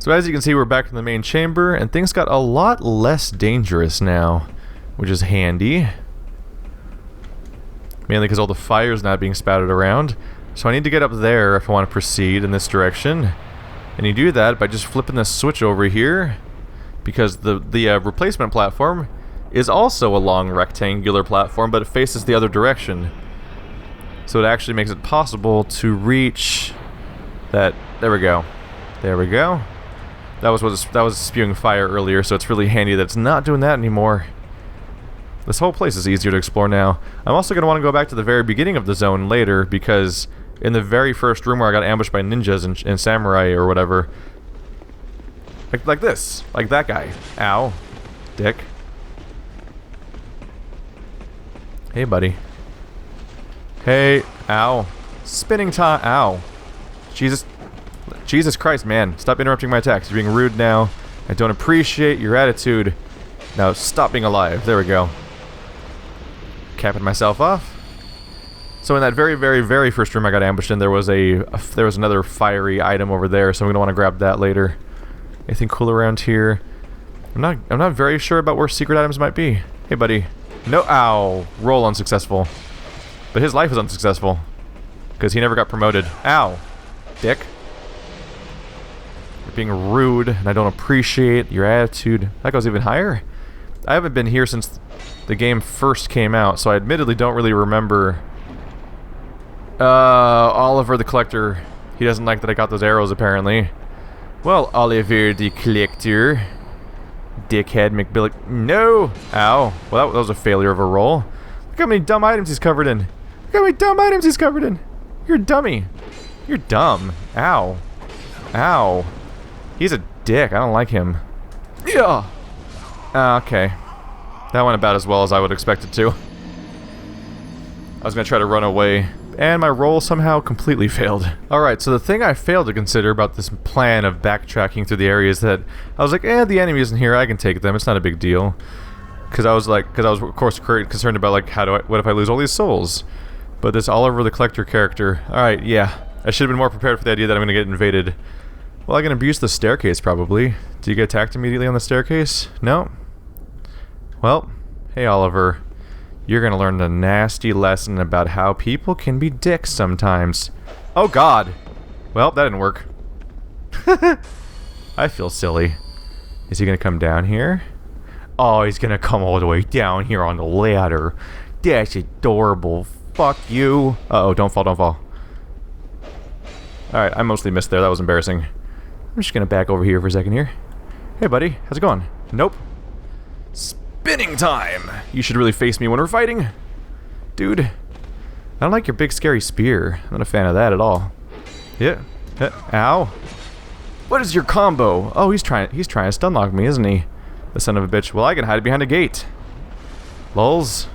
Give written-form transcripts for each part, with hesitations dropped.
So as you can see, we're back in the main chamber, and things got a lot less dangerous now, which is handy. Mainly because all the fire's not being spouted around. So I need to get up there if I want to proceed in this direction. And you do that by just flipping this switch over here, because the replacement platform is also a long rectangular platform, but it faces the other direction. So it actually makes it possible to reach that. There we go. There we go. That was spewing fire earlier, so it's really handy that it's not doing that anymore. This whole place is easier to explore now. I'm also going to want to go back to the very beginning of the zone later, because in the very first room where I got ambushed by ninjas and samurai or whatever, like this, like that guy. Ow, dick. Hey, buddy. Hey, ow. Spinning time. Ow. Jesus Christ, man. Stop interrupting my attacks. You're being rude now. I don't appreciate your attitude. Now, stop being alive. There we go. Capping myself off. So in that very, very, very first room I got ambushed in, there was another fiery item over there, so I'm going to want to grab that later. Anything cool around here? I'm not very sure about where secret items might be. Hey, buddy. No, ow. Roll unsuccessful. But his life is unsuccessful, because he never got promoted. Ow. Dick. You're being rude, and I don't appreciate your attitude. That goes even higher? I haven't been here since the game first came out, so I admittedly don't really remember. Oliver the Collector. He doesn't like that I got those arrows, apparently. Well, Oliver the Collector. Dickhead McBillick. No! Ow. Well, that was a failure of a roll. Look how many dumb items he's covered in. Look how many dumb items he's covered in. You're a dummy. You're dumb. Ow. Ow. He's a dick. I don't like him. Yeah. Okay. That went about as well as I would expect it to. I was going to try to run away, and my roll somehow completely failed. Alright, so the thing I failed to consider about this plan of backtracking through the area is that I was like, the enemy isn't here, I can take them, it's not a big deal. Because I was of course concerned about, like, what if I lose all these souls? But this Oliver the Collector character, alright, yeah. I should have been more prepared for the idea that I'm going to get invaded. Well, I can abuse the staircase, probably. Do you get attacked immediately on the staircase? No? Well, hey Oliver. You're gonna learn a nasty lesson about how people can be dicks sometimes. Oh god! Well, that didn't work. I feel silly. Is he gonna come down here? Oh, he's gonna come all the way down here on the ladder. That's adorable. Fuck you. Uh-oh, don't fall, don't fall. Alright, I mostly missed there. That was embarrassing. I'm just gonna back over here for a second here. Hey, buddy. How's it going? Nope. Spinning time! You should really face me when we're fighting. Dude. I don't like your big scary spear. I'm not a fan of that at all. Yeah. Ow. What is your combo? Oh, he's trying to stunlock me, isn't he? The son of a bitch. Well, I can hide behind a gate. Lulz.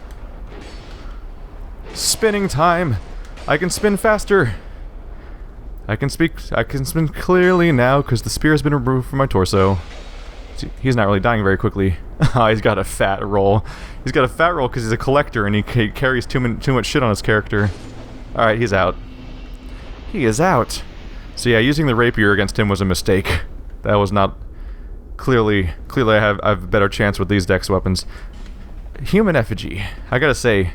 Spinning time. I can spin faster. I can spin clearly now because the spear has been removed from my torso. He's not really dying very quickly. He's got a fat roll. He's got a fat roll because he's a collector and he carries too much shit on his character. Alright, he's out. He is out. So yeah, using the rapier against him was a mistake. That was not... Clearly I have a better chance with these dex weapons. Human effigy. I gotta say,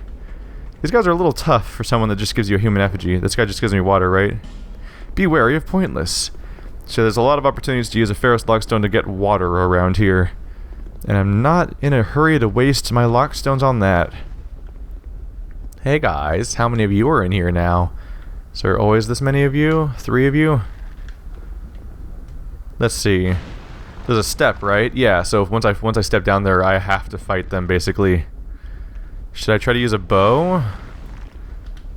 these guys are a little tough for someone that just gives you a human effigy. This guy just gives me water, right? Be wary of pointless. So there's a lot of opportunities to use a ferrous lockstone to get water around here. And I'm not in a hurry to waste my lockstones on that. Hey guys, how many of you are in here now? Is there always this many of you? 3 of you? Let's see. There's a step, right? Yeah, so once I step down there, I have to fight them, basically. Should I try to use a bow?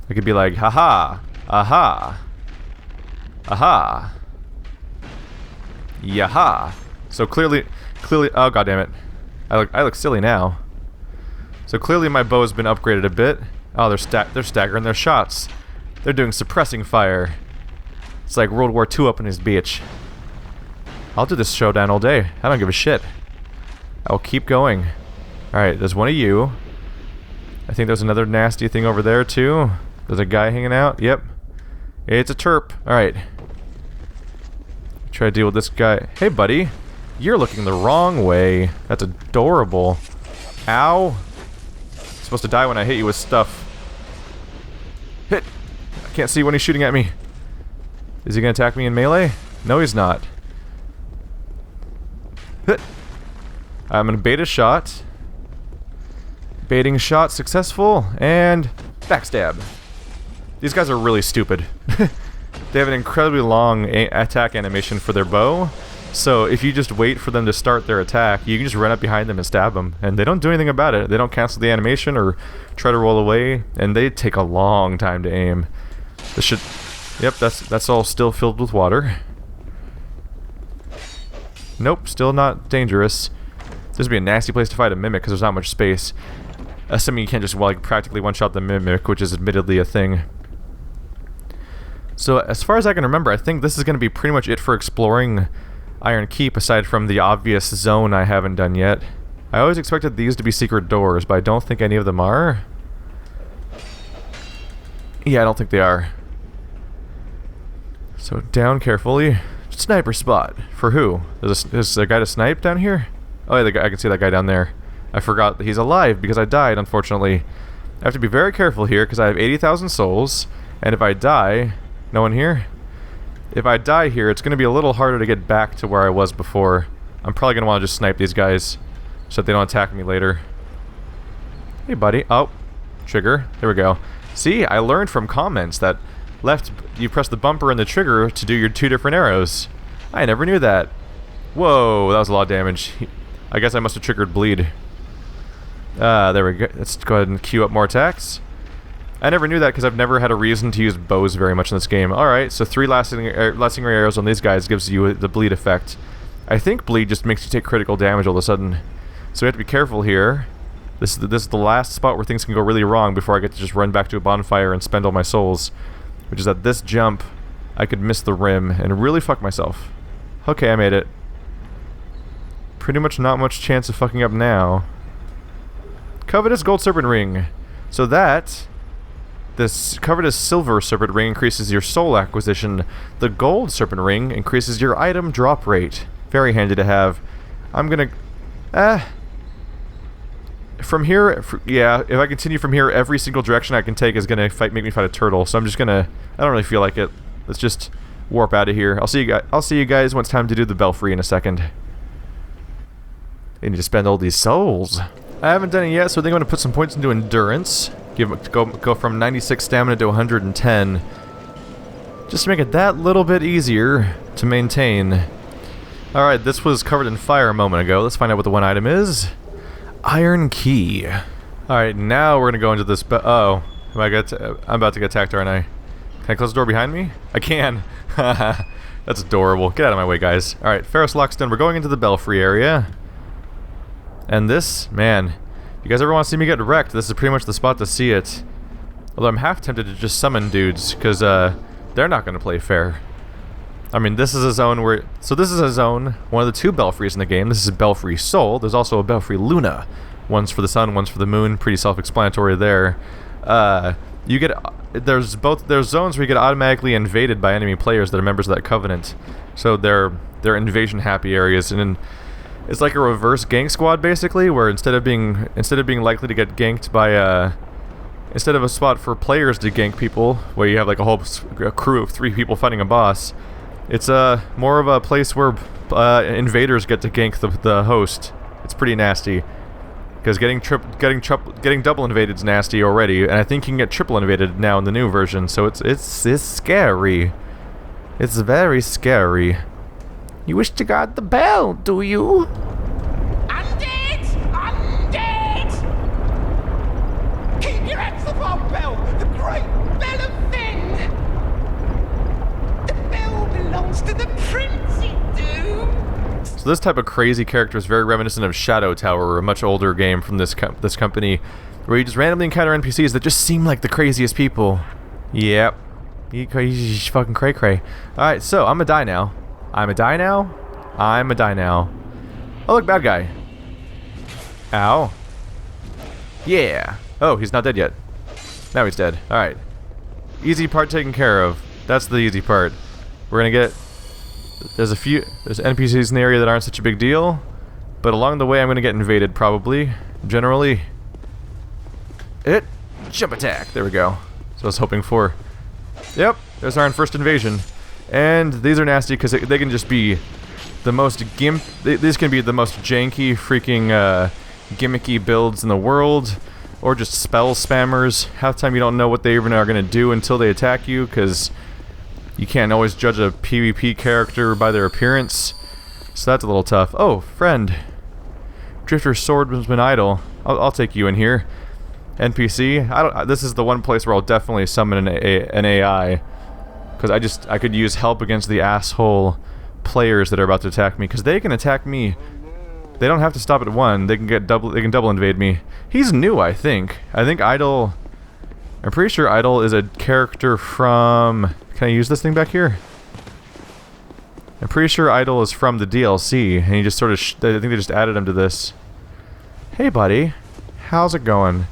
I could be like, haha, aha, aha. Yaha! So clearly, oh goddammit. I look silly now. So clearly my bow's been upgraded a bit. Oh, they're staggering their shots. They're doing suppressing fire. It's like World War II up in his beach. I'll do this showdown all day. I don't give a shit. I'll keep going. Alright, there's one of you. I think there's another nasty thing over there too. There's a guy hanging out. Yep. It's a terp. Alright. Try to deal with this guy. Hey, buddy. You're looking the wrong way. That's adorable. Ow. I'm supposed to die when I hit you with stuff. Hit. I can't see when he's shooting at me. Is he gonna attack me in melee? No, he's not. Hit. I'm gonna bait a shot. Baiting shot successful, and backstab. These guys are really stupid. They have an incredibly long attack animation for their bow, so if you just wait for them to start their attack, you can just run up behind them and stab them, and they don't do anything about it. They don't cancel the animation or try to roll away, and they take a long time to aim. This should... Yep, that's all still filled with water. Nope, still not dangerous. This would be a nasty place to fight a mimic because there's not much space. Assuming you can't just, like, practically one-shot the mimic, which is admittedly a thing. So, as far as I can remember, I think this is going to be pretty much it for exploring Iron Keep, aside from the obvious zone I haven't done yet. I always expected these to be secret doors, but I don't think any of them are. Yeah, I don't think they are. So, down carefully. Sniper spot. For who? Is there a guy to snipe down here? Oh, yeah, I can see that guy down there. I forgot that he's alive because I died, unfortunately. I have to be very careful here because I have 80,000 souls, and if I die... No one here? If I die here, it's going to be a little harder to get back to where I was before. I'm probably going to want to just snipe these guys so that they don't attack me later. Hey, buddy. Oh, trigger. There we go. See, I learned from comments that you press the bumper and the trigger to do your 2 different arrows. I never knew that. Whoa, that was a lot of damage. I guess I must have triggered bleed. There we go. Let's go ahead and queue up more attacks. I never knew that because I've never had a reason to use bows very much in this game. Alright, so 3 lasting ray arrows on these guys gives you the bleed effect. I think bleed just makes you take critical damage all of a sudden. So we have to be careful here. This is the last spot where things can go really wrong before I get to just run back to a bonfire and spend all my souls. Which is that this jump, I could miss the rim and really fuck myself. Okay, I made it. Pretty much not much chance of fucking up now. Covetous Gold Serpent Ring. So that... This covetous silver serpent ring increases your soul acquisition. The gold serpent ring increases your item drop rate. Very handy to have. I'm gonna... From here... yeah, if I continue from here, every single direction I can take is gonna make me fight a turtle. So I'm just gonna... I don't really feel like it. Let's just warp out of here. I'll see you guys when it's time to do the Belfry in a second. I need to spend all these souls. I haven't done it yet, so I think I'm gonna put some points into endurance. Go from 96 stamina to 110. Just to make it that little bit easier to maintain. Alright, this was covered in fire a moment ago. Let's find out what the one item is. Iron Key. Alright, now we're gonna go into this... I'm about to get attacked, aren't I? Can I close the door behind me? I can! That's adorable. Get out of my way, guys. Alright, Ferris Lockston, we're going into the Belfry area. And this, man... You guys ever want to see me get wrecked, this is pretty much the spot to see it. Although I'm half tempted to just summon dudes, because they're not going to play fair. I mean, this is a zone where... So this is a zone, one of the 2 Belfries in the game. This is Belfry Soul. There's also a Belfry Luna. One's for the sun, one's for the moon. Pretty self-explanatory there. You get... There's zones where you get automatically invaded by enemy players that are members of that covenant. So they're invasion-happy areas, and it's like a reverse gank squad, basically, where instead of being likely to get ganked by instead of a spot for players to gank people, where you have like a crew of 3 people fighting a boss, it's more of a place where invaders get to gank the host. It's pretty nasty, because getting double invaded is nasty already, and I think you can get triple invaded now in the new version. So it's scary. It's very scary. You wish to guard the bell, do you? Undead! Undead! Keep your hands off our bell! The great bell of Finn! The bell belongs to the prince, it do! So this type of crazy character is very reminiscent of Shadow Tower, a much older game from this company, where you just randomly encounter NPCs that just seem like the craziest people. Yep. You fucking cray-cray. Alright, so I'm gonna die now. I'm a die now? I'm a die now. Oh, look, bad guy. Ow. Yeah. Oh, he's not dead yet. Now he's dead. Alright. Easy part taken care of. That's the easy part. We're gonna get There's NPCs in the area that aren't such a big deal, but along the way I'm gonna get invaded probably. Generally. Jump attack. There we go. So I was hoping for. Yep, there's our first invasion. And these are nasty because they can just be the most these can be the most janky freaking gimmicky builds in the world, or just spell spammers. Half the time you don't know what they even are gonna do until they attack you, because you can't always judge a PvP character by their appearance. So that's a little tough. Oh, friend. Drifter Swordsman Idol. I'll take you in here. NPC. This is the one place where I'll definitely summon an AI, because I could use help against the asshole players that are about to attack me, because they can attack me. They don't have to stop at one. They can double invade me. He's new, I think. I think Idol. I'm pretty sure Idol is a character from. Can I use this thing back here? I'm pretty sure Idol is from the DLC, and he just sort of. I think they just added him to this. Hey, buddy. How's it going?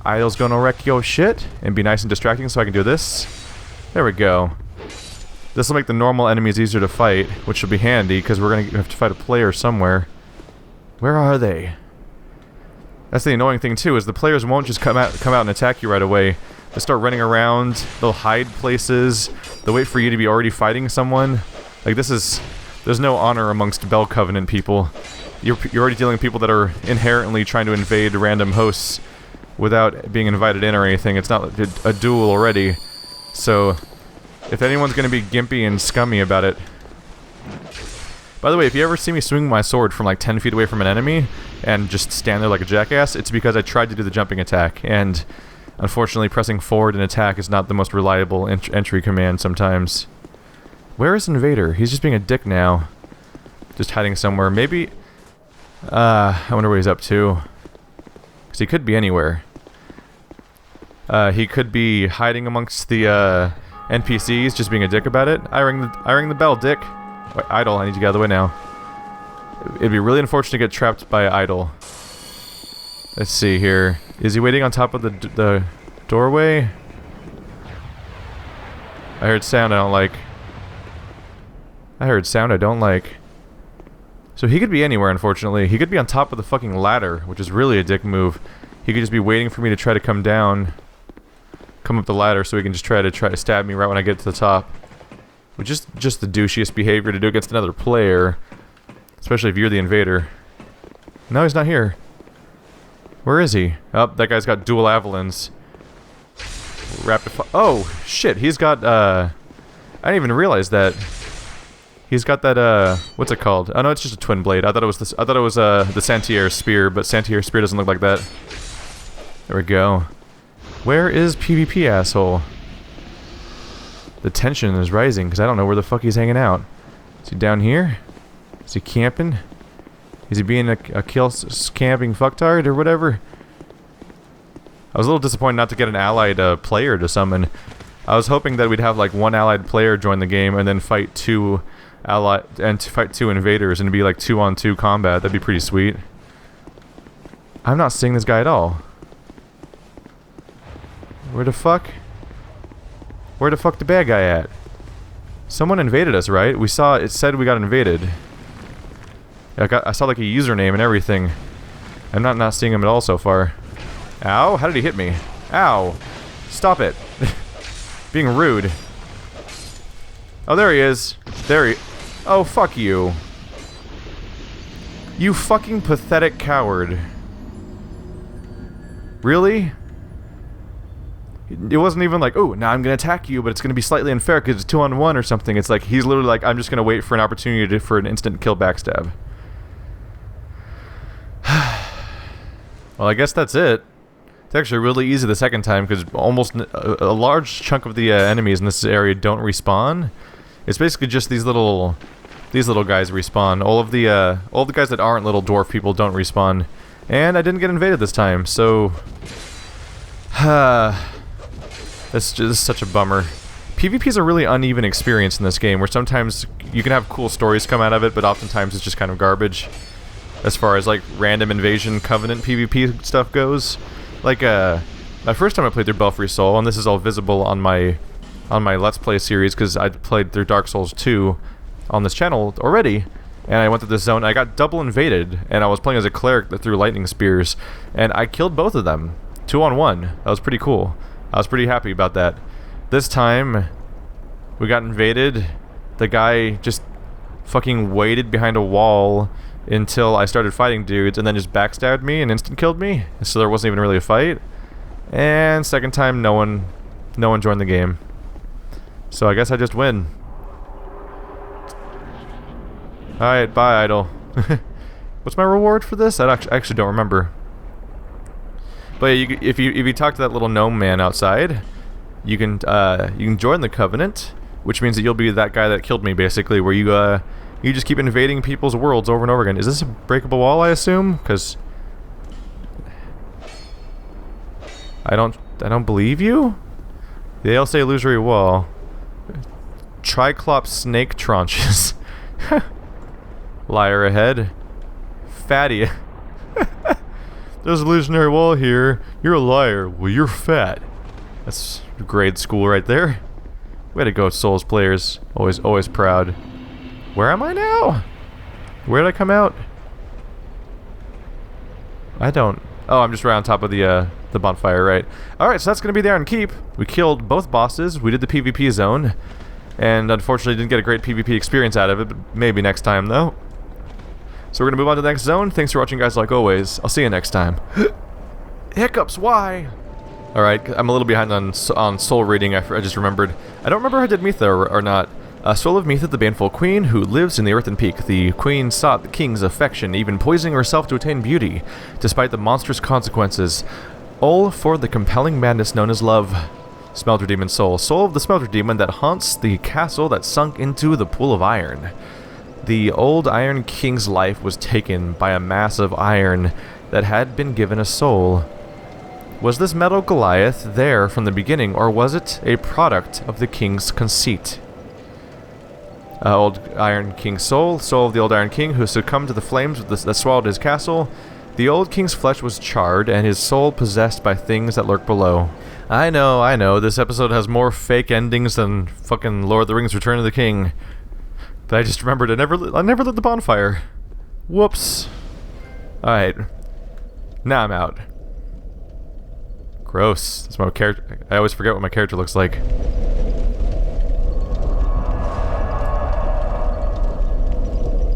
Idol's gonna wreck your shit and be nice and distracting, so I can do this. There we go. This will make the normal enemies easier to fight, which will be handy because we're gonna have to fight a player somewhere. Where are they? That's the annoying thing too, is the players won't just come out and attack you right away. They'll start running around. They'll hide places. They'll wait for you to be already fighting someone. Like there's no honor amongst Bell Covenant people. You're already dealing with people that are inherently trying to invade random hosts without being invited in or anything. It's not a duel already. So, if anyone's going to be gimpy and scummy about it... By the way, if you ever see me swing my sword from like 10 feet away from an enemy and just stand there like a jackass, it's because I tried to do the jumping attack, and unfortunately pressing forward and attack is not the most reliable entry command sometimes. Where is Invader? He's just being a dick now. Just hiding somewhere. Maybe... I wonder what he's up to. Because he could be anywhere. He could be hiding amongst the NPCs, just being a dick about it. I ring the bell, dick. Wait, Idol, I need to get out of the way now. It'd be really unfortunate to get trapped by Idol. Let's see here. Is he waiting on top of the doorway? I heard sound I don't like. I heard sound I don't like. So he could be anywhere, unfortunately. He could be on top of the fucking ladder, which is really a dick move. He could just be waiting for me to try to come down. Come up the ladder so he can just try to stab me right when I get to the top. Which is just the douchiest behavior to do against another player. Especially if you're the invader. No, he's not here. Where is he? Oh, that guy's got dual javelins. Oh, shit, he's got, I didn't even realize that. He's got that, what's it called? Oh no, it's just a twin blade. I thought it was the Santier spear, but Santier spear doesn't look like that. There we go. Where is PvP, asshole? The tension is rising, because I don't know where the fuck he's hanging out. Is he down here? Is he camping? Is he being a camping fucktard or whatever? I was a little disappointed not to get an allied player to summon. I was hoping that we'd have like one allied player join the game and then fight two invaders, and it'd be like 2-on-2 combat. That'd be pretty sweet. I'm not seeing this guy at all. Where the fuck? Where the fuck the bad guy at? Someone invaded us, right? We saw it said we got invaded. I saw like a username and everything. I'm not seeing him at all so far. Ow! How did he hit me? Ow! Stop it! Being rude. Oh, there he is. Oh, fuck you. You fucking pathetic coward. Really? It wasn't even like, oh, now I'm gonna attack you, but it's gonna be slightly unfair because it's 2-on-1 or something. It's like, he's literally like, I'm just gonna wait for an opportunity for an instant kill backstab. Well, I guess that's it. It's actually really easy the second time because almost a large chunk of the enemies in this area don't respawn. It's basically just these little guys respawn. All of the guys that aren't little dwarf people don't respawn. And I didn't get invaded this time, so this is such a bummer. PvP is a really uneven experience in this game, where sometimes you can have cool stories come out of it, but oftentimes it's just kind of garbage. As far as like random invasion covenant PvP stuff goes. Like my first time I played through Belfry Soul, and this is all visible on my Let's Play series because I played through Dark Souls 2 on this channel already, and I went to this zone. I got double invaded, and I was playing as a cleric that threw lightning spears, and I killed both of them, 2-on-1. That was pretty cool. I was pretty happy about that. This time, we got invaded. The guy just fucking waited behind a wall until I started fighting dudes, and then just backstabbed me and instant killed me. So there wasn't even really a fight. And second time, no one joined the game. So I guess I just win. Alright, bye, idol. What's my reward for this? I actually don't remember. But yeah, if you talk to that little gnome man outside, you can join the Covenant, which means that you'll be that guy that killed me, basically, where you just keep invading people's worlds over and over again. Is this a breakable wall, I assume? Because I don't believe you? They all say illusory wall. Triclops snake tranches. Liar ahead. Fatty. There's an illusionary wall here. You're a liar. Well, you're fat. That's grade school right there. Way to go, Souls players. Always proud. Where am I now? Where did I come out? I don't... Oh, I'm just right on top of the bonfire, right? Alright, so that's going to be the Iron Keep. We killed both bosses. We did the PvP zone. And unfortunately didn't get a great PvP experience out of it, but maybe next time, though. So we're going to move on to the next zone. Thanks for watching, guys, like always. I'll see you next time. Hiccups, why? Alright, I'm a little behind on soul reading. I just remembered. I don't remember if I did Metha or not. Soul of Metha, the baneful queen, who lives in the Earthen Peak. The queen sought the king's affection, even poisoning herself to attain beauty, despite the monstrous consequences. All for the compelling madness known as love. Smelter Demon Soul. Soul of the Smelter Demon that haunts the castle that sunk into the pool of iron. The old Iron King's life was taken by a mass of iron that had been given a soul. Was this metal Goliath there from the beginning, or was it a product of the king's conceit? Old Iron King's soul. Soul of the old Iron King who succumbed to the flames that swallowed his castle. The old king's flesh was charred, and his soul possessed by things that lurk below. I know, this episode has more fake endings than fucking Lord of the Rings Return of the King. But I just remembered I never lit the bonfire. Whoops. Alright. Now I'm out. Gross. That's my character. I always forget what my character looks like.